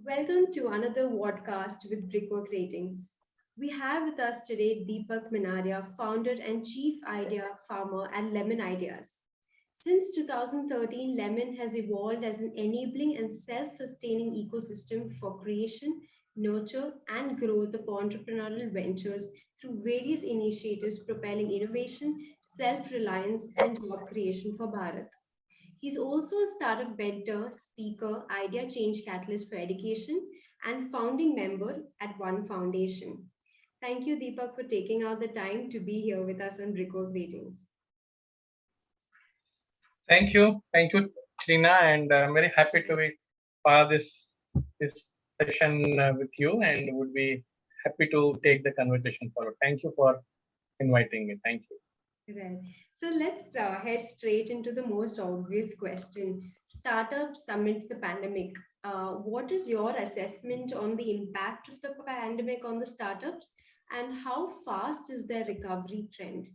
Welcome to another podcast with Brickwork Ratings. We have with us today Deepak Menaria, founder and chief idea farmer at Lemon Ideas. Since 2013, Lemon has evolved as an enabling and self sustaining ecosystem for creation, nurture, and growth of entrepreneurial ventures through various initiatives propelling innovation, self reliance, and job creation for Bharat. He's also a startup mentor, speaker, idea change catalyst for education, and founding member at One Foundation. Thank you, Deepak, for taking out the time to be here with us on Brickwork Meetings. Thank you, Trina, and I'm very happy to be part of this session with you, and would be happy to take the conversation forward. Thank you for inviting me. Thank you. Right. So let's head straight into the most obvious question. Startups amidst the pandemic. What is your assessment on the impact of the pandemic on the startups, and how fast is their recovery trend?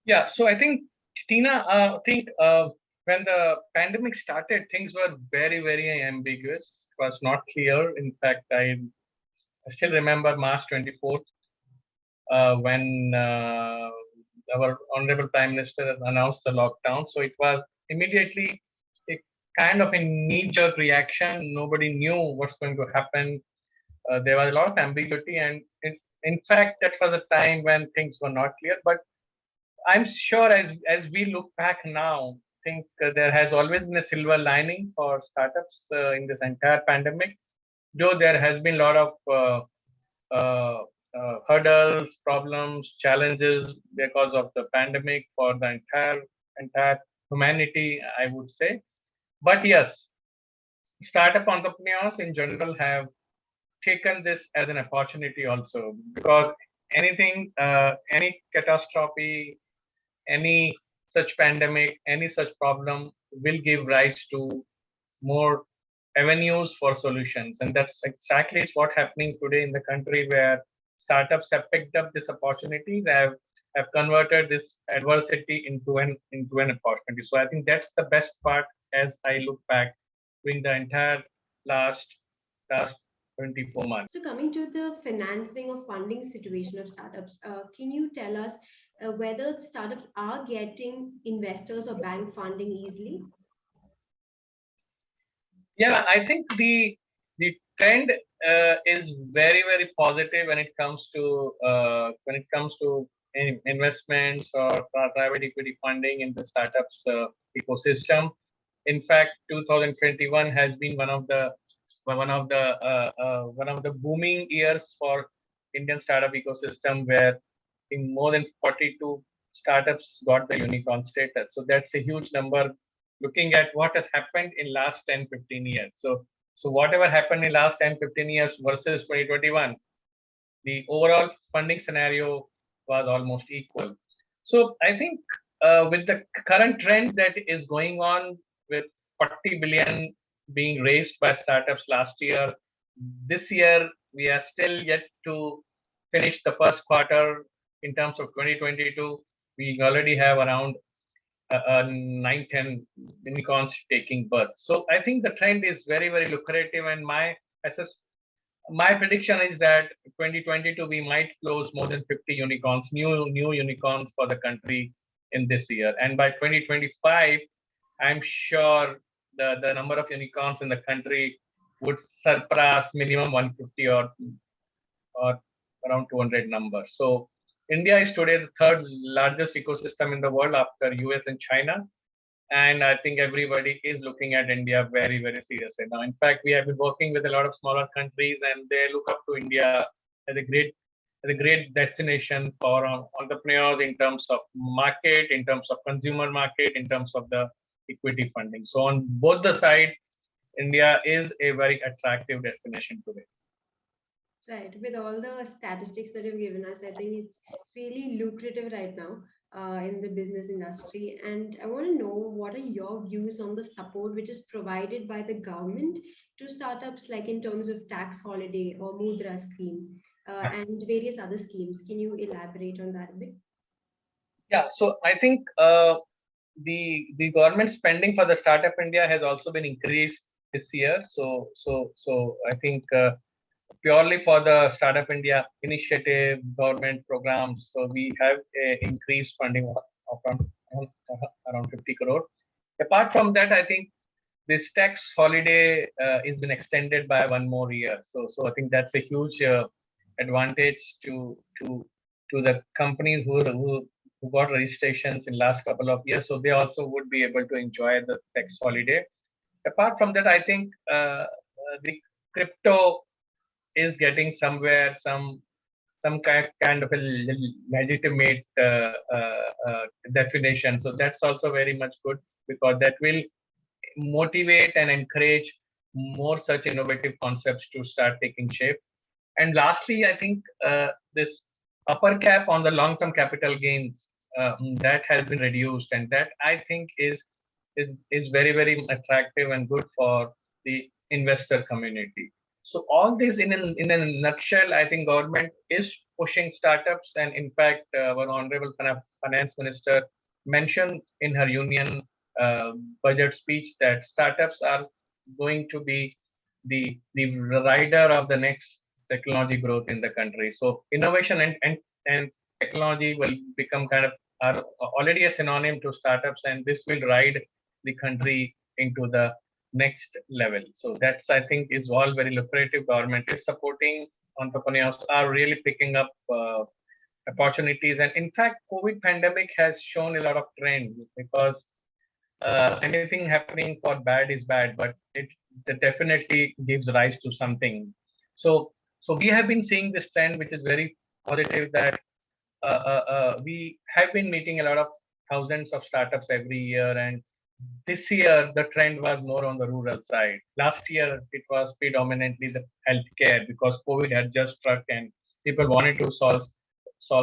Yeah, so I think Tina, when the pandemic started, things were very ambiguous. It was not clear. In fact, I still remember March 24th when our honorable Prime Minister announced the lockdown. So it was immediately a kind of a knee-jerk reaction. Nobody knew what's going to happen. There was a lot of ambiguity, and in fact, that was a time when things were not clear. But I'm sure as we look back now, I think there has always been a silver lining for startups in this entire pandemic. Though there has been a lot of uh, hurdles, problems, challenges because of the pandemic for the entire humanity, I would say. But yes, startup entrepreneurs in general have taken this as an opportunity also, because any catastrophe, any such pandemic, any such problem will give rise to more avenues for solutions. And that's exactly what happening today in the country, where startups have picked up this opportunity. They have converted this adversity into an opportunity. So I think that's the best part as I look back during the entire last last 24 months. So, coming to the financing or funding situation of startups, can you tell us whether startups are getting investors or bank funding easily? Yeah, I think the trend is very positive when it comes to investments or private equity funding in the startups ecosystem. In fact, 2021 has been one of the booming years for Indian startup ecosystem, where in more than 42 startups got the unicorn status. So that's a huge number looking at what has happened in last 10-15 years. So whatever happened in last 10-15 years versus 2021, the overall funding scenario was almost equal. So I think with the current trend that is going on, with 40 billion being raised by startups last year, this year we are still yet to finish the first quarter. In terms of 2022, we already have around 9-10 unicorns taking birth. So I think the trend is very lucrative, and my prediction is that 2022 we might close more than 50 unicorns, new unicorns for the country in this year. And by 2025, I'm sure the number of unicorns in the country would surpass minimum 150 or around 200 numbers. So India is today the third largest ecosystem in the world after US and China. And I think everybody is looking at India very seriously now. In fact, we have been working with a lot of smaller countries, and they look up to India as a great destination for entrepreneurs in terms of market, in terms of consumer market, in terms of the equity funding. So on both the sides, India is a very attractive destination today. Right. With all the statistics that you've given us, I think it's really lucrative right now in the business industry. And I want to know, what are your views on the support which is provided by the government to startups, like in terms of tax holiday or Mudra scheme and various other schemes? Can you elaborate on that a bit? Yeah, so I think the government spending for the startup India has also been increased this year. So I think purely for the Startup India initiative, government programs. So we have a increased funding of around 50 crore. Apart from that, I think this tax holiday is been extended by 1 more year. So I think that's a huge advantage to the companies who got registrations in last couple of years. So they also would be able to enjoy the tax holiday. Apart from that, I think the crypto is getting somewhere some kind of a legitimate definition. So that's also very much good because that will motivate and encourage more such innovative concepts to start taking shape. And lastly, I think this upper cap on the long-term capital gains that has been reduced, and that I think is very very attractive and good for the investor community. So all this in a nutshell, I think government is pushing startups, and in fact, our honorable finance minister mentioned in her union uh, budget speech that startups are going to be the rider of the next technology growth in the country. So innovation and technology will become kind of are already a synonym to startups, and this will ride the country into the next level. So that's I think is all very lucrative. Government is supporting entrepreneurs are really picking up opportunities, and in fact, COVID pandemic has shown a lot of trends because anything happening for bad is bad, but it definitely gives rise to something. So we have been seeing this trend, which is very positive, that we have been meeting a lot of thousands of startups every year, and this year the trend was more on the rural side. Last year it was predominantly the healthcare because COVID had just struck and people wanted to solve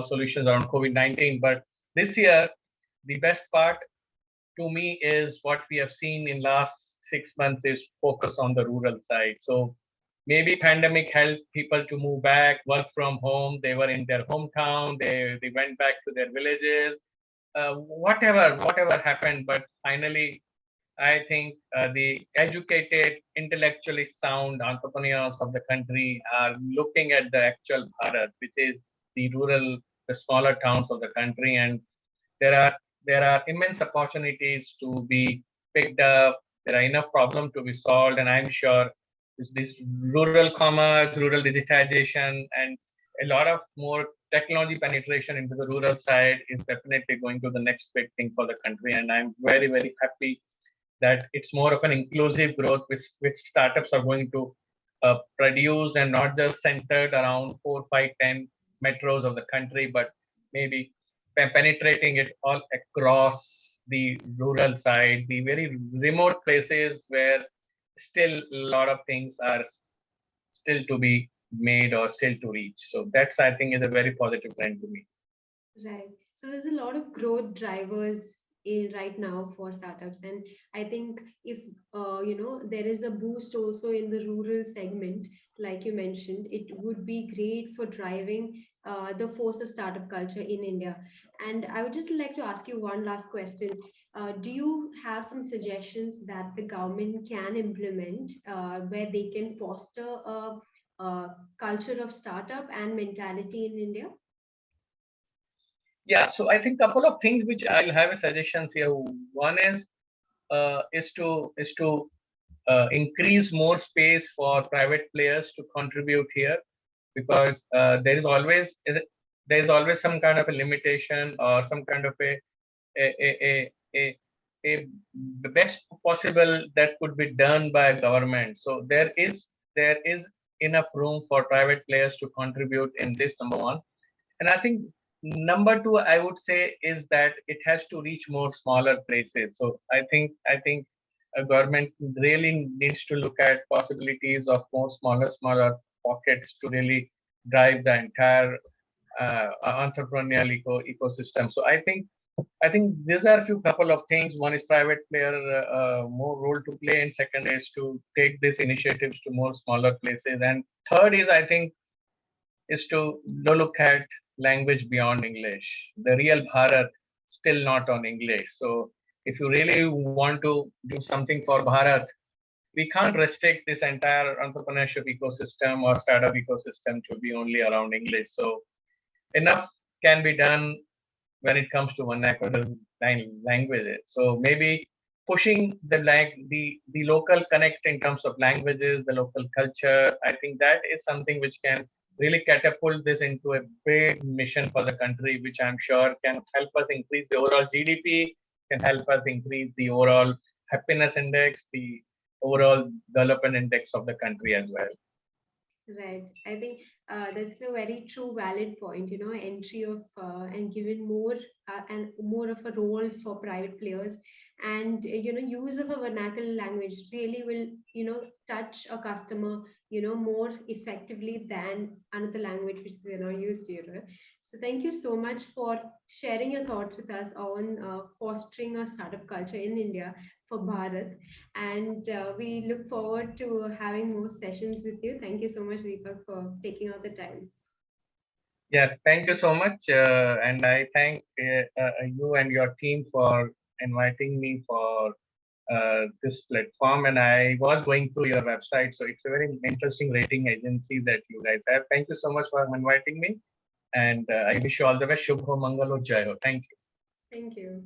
solutions around COVID-19. But this year, the best part to me is what we have seen in last 6 months is focus on the rural side. So maybe pandemic helped people to move back, work from home. They were in their hometown. They went back to their villages. Whatever happened, but finally, I think the educated, intellectually sound entrepreneurs of the country are looking at the actual Bharat, which is the rural, the smaller towns of the country, and there are there are immense opportunities to be picked up. There are enough problems to be solved, and I'm sure this rural commerce, rural digitization, and a lot of more technology penetration into the rural side is definitely going to the next big thing for the country. And I'm very very happy that it's more of an inclusive growth, which startups are going to produce, and not just centered around 4, 5, 10 metros of the country, but maybe penetrating it all across the rural side, the very remote places where still a lot of things are still to be made or still to reach. So that's I think is a very positive trend to me. Right. So there's a lot of growth drivers in right now for startups, and I think if there is a boost also in the rural segment, like you mentioned, it would be great for driving the force of startup culture in India. And I would just like to ask you one last question. Do you have some suggestions that the government can implement where they can foster a culture of startup and mentality in India? Yeah, so I think couple of things which I'll have a suggestions here. One is to increase more space for private players to contribute here, because there is always some kind of a limitation or some kind of a a a, a, a best possible that could be done by government. So there is enough room for private players to contribute in this, number one. And I think number two, I would say, is that it has to reach more smaller places. So I think a government really needs to look at possibilities of more smaller pockets to really drive the entire entrepreneurial ecosystem. So I think these are a few couple of things. One is private player more role to play, and second is to take these initiatives to more smaller places. And third is I think is to look at language beyond English. The real Bharat still not on English. So if you really want to do something for Bharat, we can't restrict this entire entrepreneurship ecosystem or startup ecosystem to be only around English. So enough can be done when it comes to vernacular languages. So maybe pushing the local connect in terms of languages, the local culture. I think that is something which can really catapult this into a big mission for the country, which I'm sure can help us increase the overall GDP, can help us increase the overall happiness index, the overall development index of the country as well. Right. I think that's a very true, valid point. Entry of and given more and more of a role for private players, and use of a vernacular language really will touch a customer more effectively than another language which they're not used to. So thank you so much for sharing your thoughts with us on fostering a startup culture in India for Bharat. And we look forward to having more sessions with you. Thank you so much, Deepak, for taking out the time. Yeah, thank you so much. And I thank you and your team for inviting me for this platform. And I was going through your website, so it's a very interesting rating agency that you guys have. Thank you so much for inviting me. And I wish you all the best. Shubho Mangalo Jayo. Thank you. Thank you.